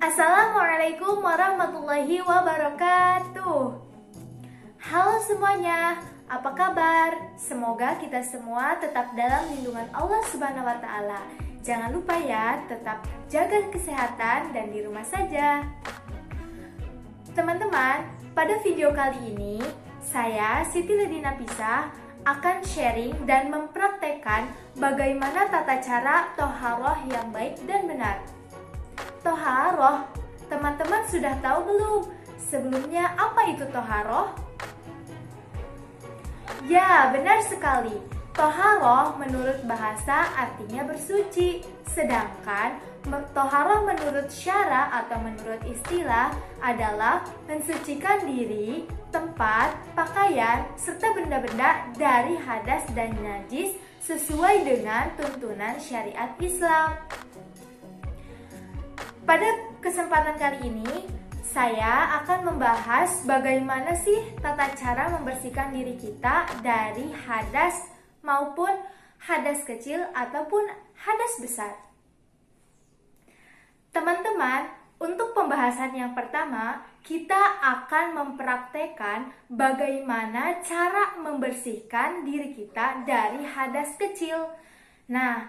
Assalamualaikum warahmatullahi wabarakatuh. Halo semuanya, apa kabar? Semoga kita semua tetap dalam lindungan Allah Subhanahu wa Ta'ala. Jangan lupa ya, tetap jaga kesehatan dan di rumah saja. Teman-teman, pada video kali ini saya, Siti Ledina Pisah, akan sharing dan mempraktekkan bagaimana tata cara toharoh yang baik dan benar. Toharoh, teman-teman sudah tahu belum? Sebelumnya apa itu toharoh? Ya, benar sekali. Toharoh menurut bahasa artinya bersuci. Sedangkan toharoh menurut syara atau menurut istilah adalah mensucikan diri, tempat, pakaian, serta benda-benda dari hadas dan najis sesuai dengan tuntunan syariat Islam. Pada kesempatan kali ini, saya akan membahas bagaimana sih tata cara membersihkan diri kita dari hadas maupun hadas kecil ataupun hadas besar. Teman-teman, untuk pembahasan yang pertama, kita akan mempraktekkan bagaimana cara membersihkan diri kita dari hadas kecil. Nah,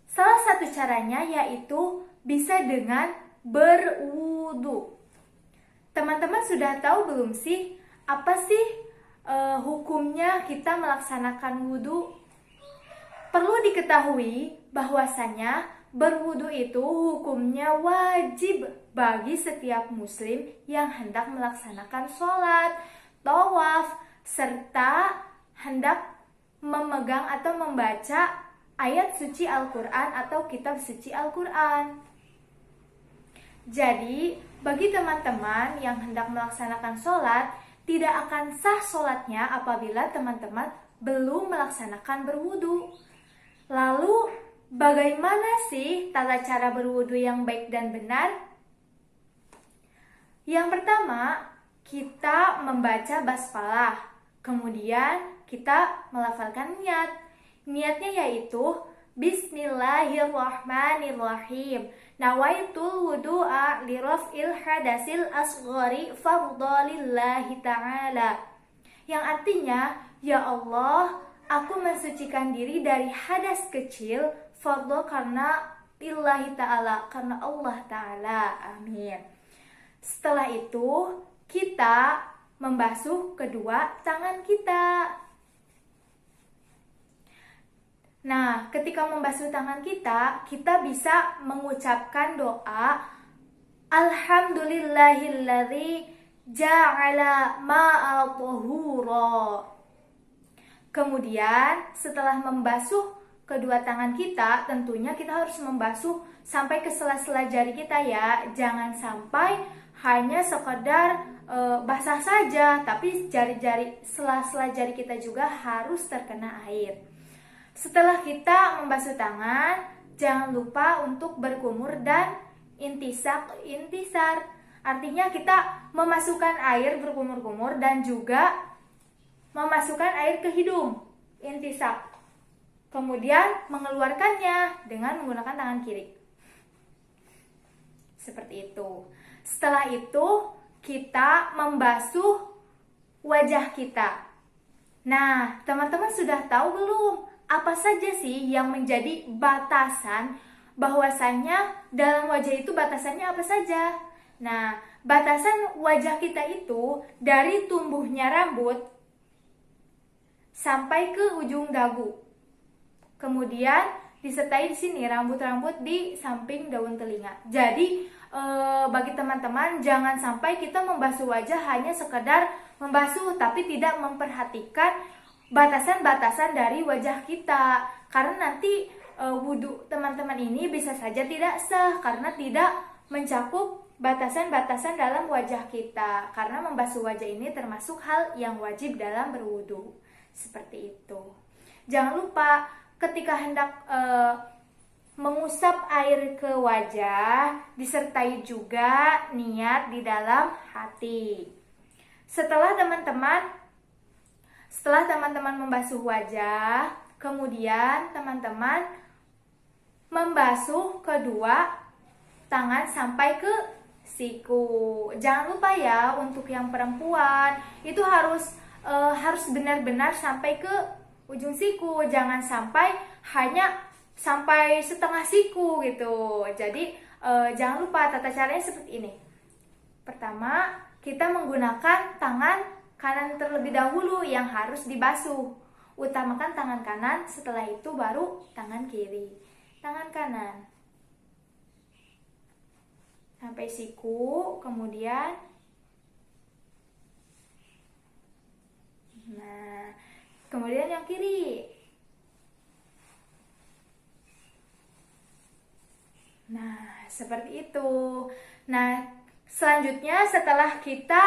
salah satu caranya yaitu bisa dengan berwudu. Teman-teman sudah tahu belum sih apa sih hukumnya kita melaksanakan wudu? Perlu diketahui bahwasanya berwudu itu hukumnya wajib bagi setiap muslim yang hendak melaksanakan sholat, tawaf, serta hendak memegang atau membaca ayat suci Al-Quran atau kitab suci Al-Quran. Jadi, bagi teman-teman yang hendak melaksanakan sholat, tidak akan sah sholatnya apabila teman-teman belum melaksanakan berwudu. Lalu, bagaimana sih tata cara berwudu yang baik dan benar? Yang pertama, kita membaca basmalah. Kemudian, kita melafalkan niat. Niatnya yaitu Bismillahirrahmanirrahim. Nawaitul wudu'a liraf'il hadasil asghari fardhalillahi ta'ala. Yang artinya, ya Allah, aku mensucikan diri dari hadas kecil fardhu karena lillahi ta'ala, karena Allah ta'ala. Amin. Setelah itu, kita membasuh kedua tangan kita. Nah, ketika membasuh tangan kita bisa mengucapkan doa Alhamdulillahilladzi ja'ala ma'a tahura. Kemudian, setelah membasuh kedua tangan kita, tentunya kita harus membasuh sampai ke sela-sela jari kita ya. Jangan sampai hanya sekedar basah saja, tapi jari-jari, sela-sela jari kita juga harus terkena air. Setelah kita membasuh tangan, jangan lupa untuk berkumur dan intisar. Artinya kita memasukkan air berkumur-kumur dan juga memasukkan air ke hidung, intisar. Kemudian mengeluarkannya dengan menggunakan tangan kiri. Seperti itu. Setelah itu, kita membasuh wajah kita. Nah, teman-teman sudah tahu belum? Apa saja sih yang menjadi batasan bahwasanya dalam wajah itu batasannya apa saja? Nah, batasan wajah kita itu dari tumbuhnya rambut sampai ke ujung dagu. Kemudian disertai di sini rambut-rambut di samping daun telinga. Jadi bagi teman-teman jangan sampai kita membasuh wajah hanya sekedar membasuh tapi tidak memperhatikan batasan-batasan dari wajah kita, karena nanti wudhu teman-teman ini bisa saja tidak sah karena tidak mencakup batasan-batasan dalam wajah kita, karena membasuh wajah ini termasuk hal yang wajib dalam berwudhu. Seperti itu. Jangan lupa ketika hendak mengusap air ke wajah disertai juga niat di dalam hati. Setelah teman-teman membasuh wajah, kemudian teman-teman membasuh kedua tangan sampai ke siku. Jangan lupa ya, untuk yang perempuan itu harus benar-benar sampai ke ujung siku. Jangan sampai hanya sampai setengah siku gitu. Jadi jangan lupa tata caranya seperti ini. Pertama, kita menggunakan tangan kanan terlebih dahulu yang harus dibasuh. Utamakan tangan kanan, setelah itu baru tangan kiri. Tangan kanan sampai siku, kemudian kemudian yang kiri. Nah, seperti itu. Nah, selanjutnya setelah kita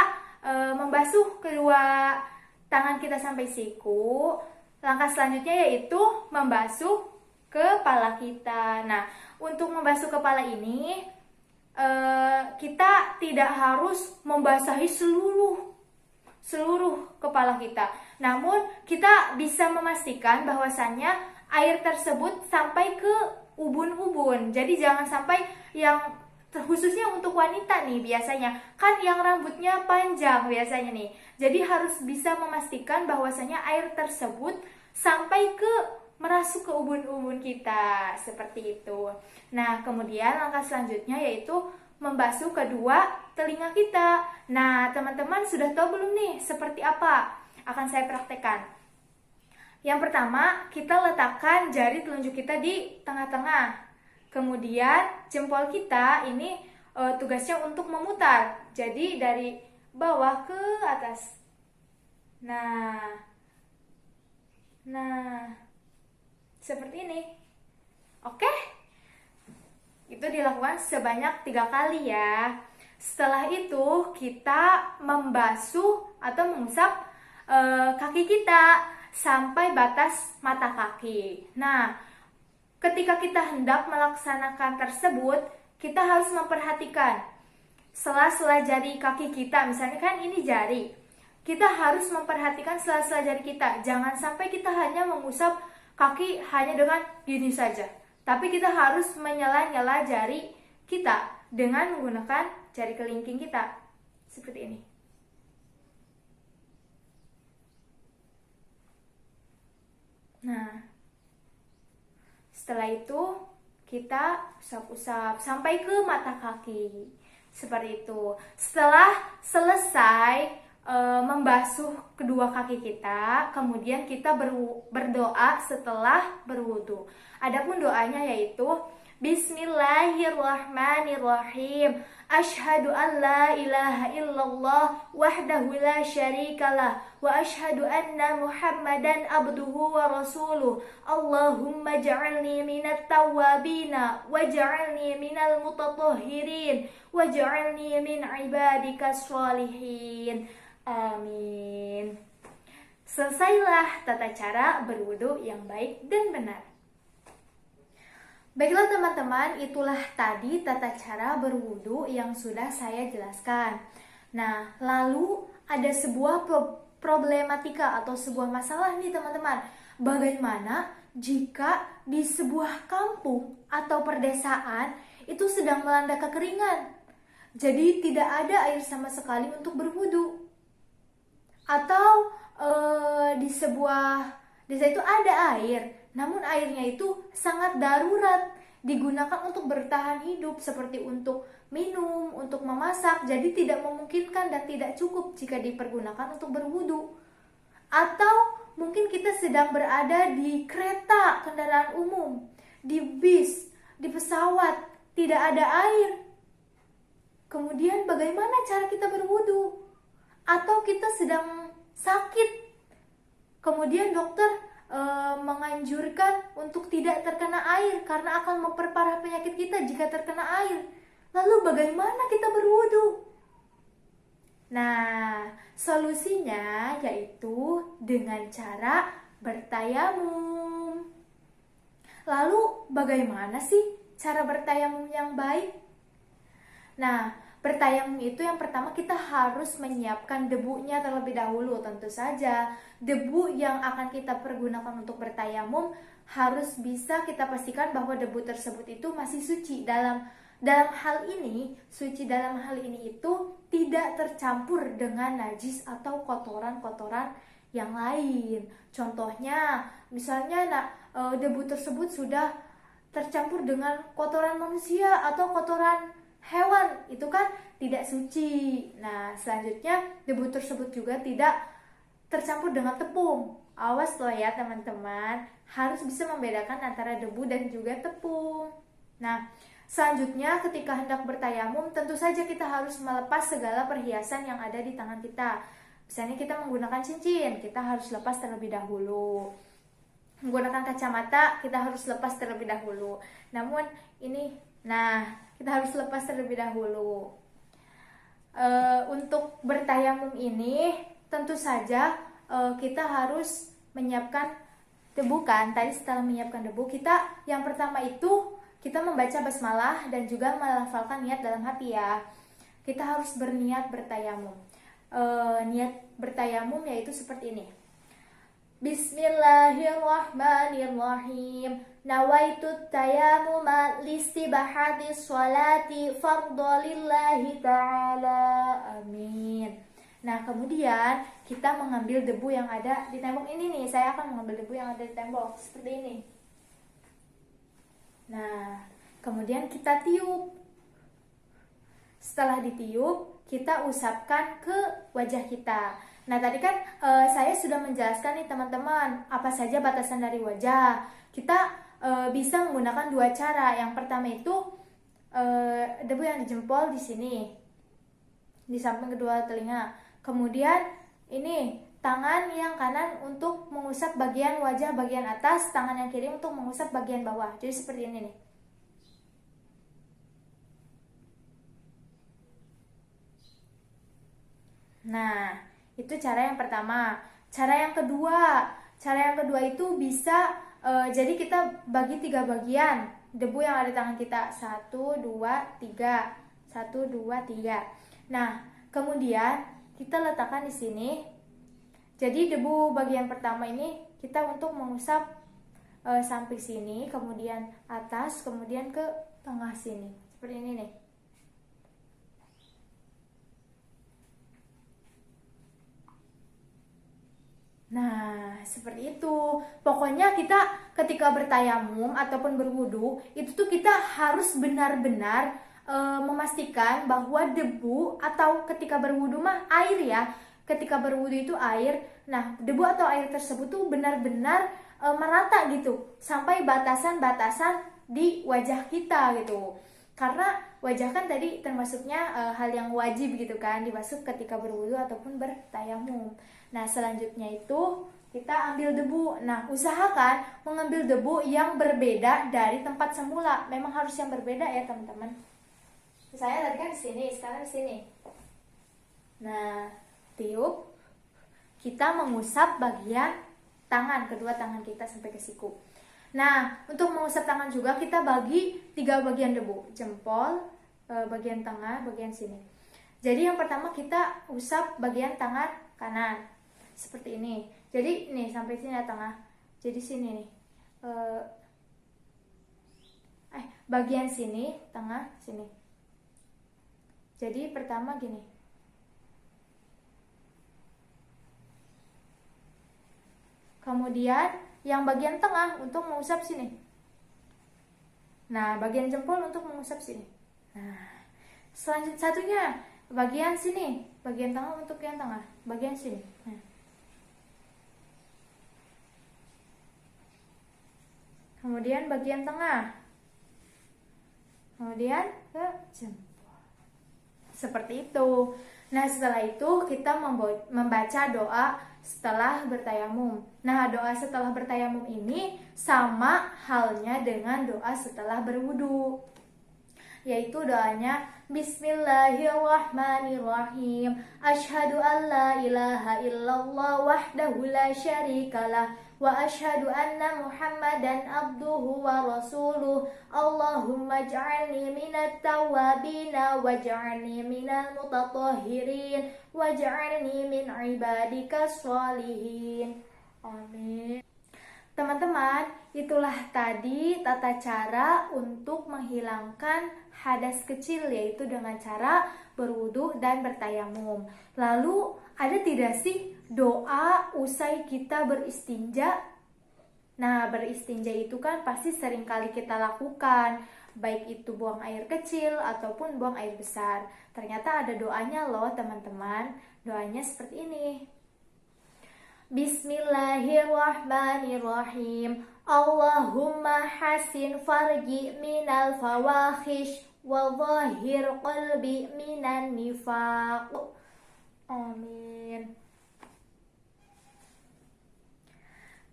membasuh kedua tangan kita sampai siku, langkah selanjutnya yaitu membasuh kepala kita. Nah, untuk membasuh kepala ini kita tidak harus membasahi seluruh kepala kita. Namun kita bisa memastikan bahwasannya air tersebut sampai ke ubun-ubun. Jadi jangan sampai yang khususnya untuk wanita nih biasanya kan yang rambutnya panjang biasanya nih. Jadi harus bisa memastikan bahwasanya air tersebut sampai ke merasuk ke ubun-ubun kita, seperti itu. Nah, kemudian langkah selanjutnya yaitu membasuh kedua telinga kita. Nah, teman-teman sudah tahu belum nih seperti apa? Akan saya praktekkan. Yang pertama, kita letakkan jari telunjuk kita di tengah-tengah. Kemudian jempol kita ini tugasnya untuk memutar. Jadi dari bawah ke atas. Nah, seperti ini. Oke? Itu dilakukan sebanyak 3 kali ya. Setelah itu kita membasuh atau mengusap kaki kita sampai batas mata kaki. Nah, ketika kita hendak melaksanakan tersebut, kita harus memperhatikan sela-sela jari kaki kita. Misalnya kan ini jari. Kita harus memperhatikan sela-sela jari kita. Jangan sampai kita hanya mengusap kaki hanya dengan gini saja. Tapi kita harus menyela-nyela jari kita dengan menggunakan jari kelingking kita. Seperti ini. Nah, setelah itu kita usap-usap sampai ke mata kaki. Seperti itu. Setelah selesai membasuh kedua kaki kita, kemudian kita berdoa setelah berwudu. Adapun doanya yaitu Bismillahirrahmanirrahim. Asyhadu an la ilaha illallah wahdahu la syarikalah wa asyhadu anna Muhammadan abduhu wa rasuluh. Allahumma ja'alni minat tawwabina waj'alni minal mutatahhirin waj'alni min ibadikas sholihin. Amin. Selesailah tata cara berwudu yang baik dan benar. Baiklah teman-teman, itulah tadi tata cara berwudu yang sudah saya jelaskan. Nah, lalu ada sebuah problematika atau sebuah masalah nih teman-teman. Bagaimana jika di sebuah kampung atau perdesaan itu sedang melanda kekeringan? Jadi tidak ada air sama sekali untuk berwudu. Atau di sebuah desa itu ada air, namun airnya itu sangat darurat, digunakan untuk bertahan hidup seperti untuk minum, untuk memasak, jadi tidak memungkinkan dan tidak cukup jika dipergunakan untuk berwudu. Atau mungkin kita sedang berada di kereta, kendaraan umum, di bis, di pesawat, tidak ada air. Kemudian bagaimana cara kita berwudu? Atau kita sedang sakit, kemudian dokter menganjurkan untuk tidak terkena air karena akan memperparah penyakit kita jika terkena air. Lalu bagaimana kita berwudu? Nah, solusinya yaitu dengan cara bertayamum. Lalu bagaimana sih cara bertayamum yang baik? Nah, bertayamum itu yang pertama kita harus menyiapkan debunya terlebih dahulu. Tentu saja debu yang akan kita pergunakan untuk bertayamum harus bisa kita pastikan bahwa debu tersebut itu masih suci dalam dalam hal ini, suci dalam hal ini itu tidak tercampur dengan najis atau kotoran-kotoran yang lain. Contohnya, misalnya debu tersebut sudah tercampur dengan kotoran manusia atau kotoran hewan, itu kan tidak suci. Nah, selanjutnya debu tersebut juga tidak tercampur dengan tepung. Awas loh ya teman-teman, harus bisa membedakan antara debu dan juga tepung. Nah, selanjutnya ketika hendak bertayamum, tentu saja kita harus melepas segala perhiasan yang ada di tangan kita. Misalnya kita menggunakan cincin, kita harus lepas terlebih dahulu. Menggunakan kacamata, kita harus lepas terlebih dahulu. Namun ini, kita harus lepas terlebih dahulu. Untuk bertayamum ini, tentu saja kita harus menyiapkan debu kan. Tadi setelah menyiapkan debu, kita yang pertama itu kita membaca basmalah dan juga melafalkan niat dalam hati ya. Kita harus berniat bertayamum. Niat bertayamum yaitu seperti ini. Bismillahirrahmanirrahim. Nawaitu tayamuma listibahati sholati fardholillahi ta'ala. Amin. Nah, kemudian kita mengambil debu yang ada di tembok ini nih. Saya akan mengambil debu yang ada di tembok seperti ini. Nah, kemudian kita tiup. Setelah ditiup, kita usapkan ke wajah kita. Nah, tadi kan saya sudah menjelaskan nih teman-teman, apa saja batasan dari wajah. Kita bisa menggunakan dua cara. Yang pertama itu debu yang di jempol di sini, di samping kedua telinga. Kemudian ini tangan yang kanan untuk mengusap bagian wajah bagian atas, tangan yang kiri untuk mengusap bagian bawah. Jadi seperti ini nih. Nah, itu cara yang pertama. Cara yang kedua itu bisa jadi kita bagi 3 bagian debu yang ada di tangan kita. 1, 2, 3. 1, 2, 3. Nah, kemudian kita letakkan di sini. Jadi debu bagian pertama ini kita untuk mengusap sampai sini, kemudian atas, kemudian ke tengah sini. Seperti ini nih. Nah, seperti itu. Pokoknya kita ketika bertayamum ataupun berwudu, itu tuh kita harus benar-benar memastikan bahwa debu atau ketika berwudu mah air ya. Ketika berwudu itu air. Nah, debu atau air tersebut tuh benar-benar merata gitu sampai batasan-batasan di wajah kita gitu. Karena wajah kan tadi termasuknya hal yang wajib gitu kan, dibasuh ketika berwudu ataupun bertayamum. Nah, selanjutnya itu kita ambil debu. Nah, usahakan mengambil debu yang berbeda dari tempat semula. Memang harus yang berbeda ya, teman-teman. Saya tadi kan di sini, sekarang di sini. Nah, tiup. Kita mengusap bagian tangan, kedua tangan kita sampai ke siku. Nah, untuk mengusap tangan juga kita bagi 3 bagian debu. Jempol, bagian tengah, bagian sini. Jadi yang pertama kita usap bagian tangan kanan. Seperti ini. Jadi nih sampai sini ya tengah. Jadi sini nih. Bagian sini, tengah, sini. Jadi pertama gini. Kemudian yang bagian tengah untuk mengusap sini. Nah, bagian jempol untuk mengusap sini. Nah, selanjutnya satunya bagian sini, bagian tengah untuk yang tengah, bagian sini. Nah. Kemudian bagian tengah. Kemudian ke jempol. Seperti itu. Nah, setelah itu kita membaca doa setelah bertayamum. Nah, doa setelah bertayamum ini sama halnya dengan doa setelah berwudu. Yaitu doanya Bismillahirrahmanirrahim. Asyhadu an la ilaha illallah wahdahu la syarikalah wa asyhadu anna Muhammadan abduhu wa rasuluh. Allahumma ij'alni minat tawwabina waj'alni minal mutatahhirin waj'alni min ibadika sholihin. Amin. Teman-teman, itulah tadi tata cara untuk menghilangkan hadas kecil, yaitu dengan cara berwudu dan bertayamum. Lalu, ada tidak sih doa usai kita beristinja? Nah, beristinja itu kan pasti sering kali kita lakukan, baik itu buang air kecil ataupun buang air besar. Ternyata ada doanya loh teman-teman. Doanya seperti ini. Bismillahirrahmanirrahim. Allahumma hasin farji minal fawahish wa zahir qalbi minan nifaq. Amin.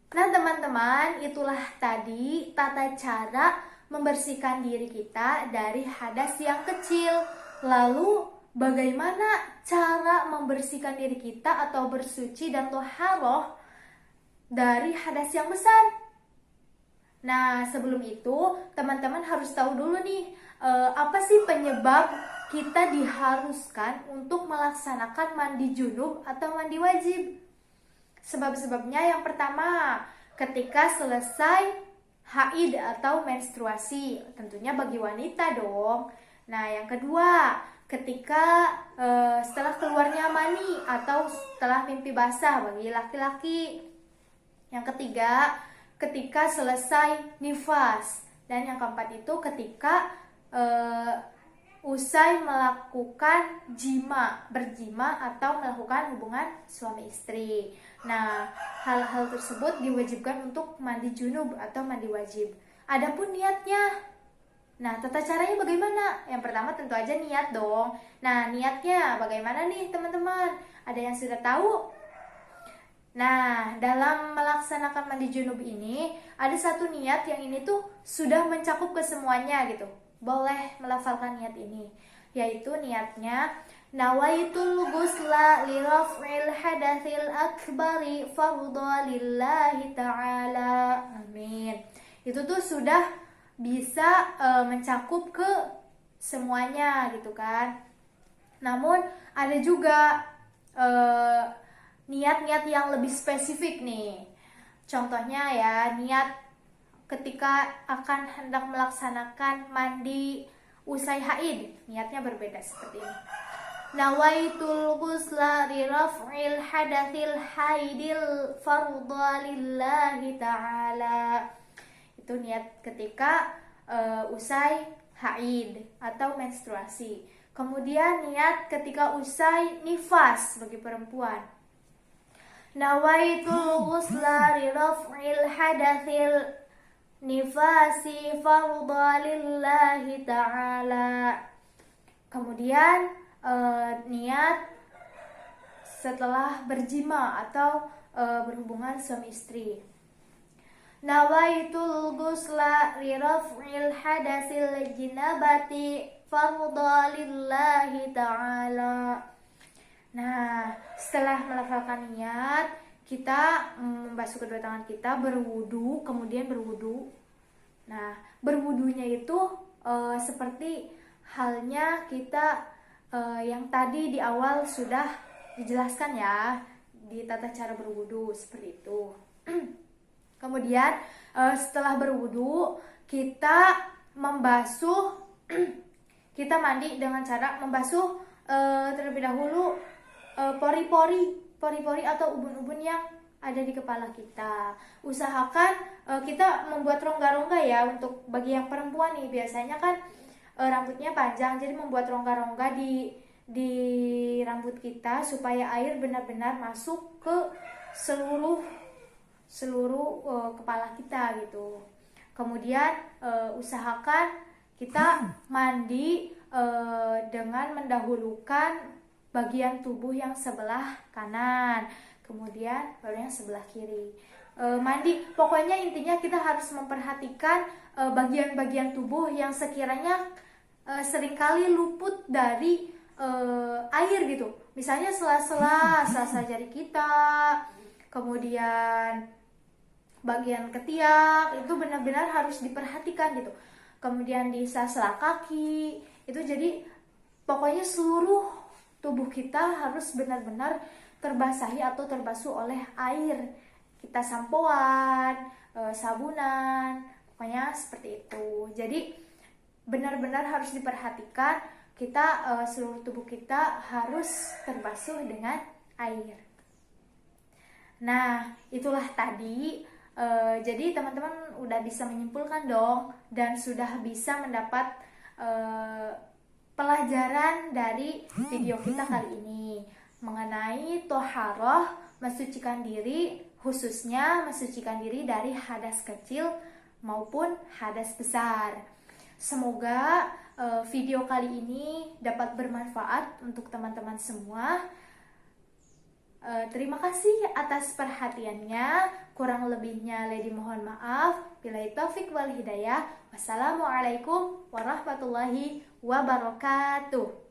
Nah teman-teman, itulah tadi tata cara membersihkan diri kita dari hadas yang kecil. Lalu bagaimana cara membersihkan diri kita atau bersuci dan toharoh dari hadas yang besar? Nah sebelum itu teman-teman harus tahu dulu nih, apa sih penyebab kita diharuskan untuk melaksanakan mandi junub atau mandi wajib? Sebab-sebabnya yang pertama, ketika selesai haid atau menstruasi, tentunya bagi wanita dong. Nah, yang kedua, ketika setelah keluarnya mani atau setelah mimpi basah bagi laki-laki. Yang ketiga, ketika selesai nifas. Dan yang keempat itu ketika usai melakukan berjima atau melakukan hubungan suami istri. Nah, hal-hal tersebut diwajibkan untuk mandi junub atau mandi wajib. Adapun niatnya, nah tata caranya bagaimana? Yang pertama tentu aja niat dong. Nah, niatnya bagaimana nih teman-teman? Ada yang sudah tahu? Nah, dalam melaksanakan mandi junub ini ada satu niat yang ini tuh sudah mencakup ke semuanya gitu. Boleh melafalkan niat ini, yaitu niatnya nawaitul ghusla li raf'il hadatsil akbari fardha lillahi ta'ala. Amin. Itu tuh sudah bisa mencakup ke semuanya gitu kan. Namun ada juga niat-niat yang lebih spesifik nih. Contohnya ya, niat ketika akan hendak melaksanakan mandi usai haid, niatnya berbeda seperti ini. Nawaitul ghusla li raf'il hadatsil haidil fardha lillahi ta'ala. Itu niat ketika usai haid atau menstruasi. Kemudian niat ketika usai nifas bagi perempuan. Nawaitul ghusla li raf'il hadatsil nifasi fardha lillahi ta'ala. Kemudian niat setelah berjima atau berhubungan suami istri. Nawaitul ghusla li raf'il hadatsil jinabati fardha lillahi ta'ala. Nah, setelah melafalkan niat, kita membasuh kedua tangan kita, berwudu, kemudian berwudu. Nah, berwudunya itu seperti halnya kita yang tadi di awal sudah dijelaskan ya, di tata cara berwudu seperti itu. Kemudian setelah berwudu, kita membasuh, kita mandi dengan cara membasuh terlebih dahulu pori-pori atau ubun-ubun yang ada di kepala kita. Usahakan kita membuat rongga-rongga ya. Untuk bagi yang perempuan nih, biasanya kan rambutnya panjang, jadi membuat rongga-rongga di rambut kita supaya air benar-benar masuk ke seluruh kepala kita gitu. Kemudian usahakan kita mandi dengan mendahulukan bagian tubuh yang sebelah kanan, kemudian baru yang sebelah kiri. Mandi, pokoknya intinya kita harus memperhatikan bagian-bagian tubuh yang sekiranya seringkali luput dari air gitu. Misalnya sela-sela jari kita, kemudian bagian ketiak, itu benar-benar harus diperhatikan gitu. Kemudian di sela-sela kaki, itu jadi pokoknya seluruh tubuh kita harus benar-benar terbasahi atau terbasuh oleh air. Kita sampoan, sabunan, pokoknya seperti itu. Jadi benar-benar harus diperhatikan, kita seluruh tubuh kita harus terbasuh dengan air. Nah, itulah tadi. Jadi teman-teman udah bisa menyimpulkan dong dan sudah bisa mendapat pelajaran dari video kita kali ini mengenai toharoh, mensucikan diri, khususnya mensucikan diri dari hadas kecil maupun hadas besar. Semoga video kali ini dapat bermanfaat untuk teman-teman semua. Terima kasih atas perhatiannya. Kurang lebihnya Lady mohon maaf. Billahi taufik wal hidayah. Wassalamualaikum warahmatullahi wabarakatuh.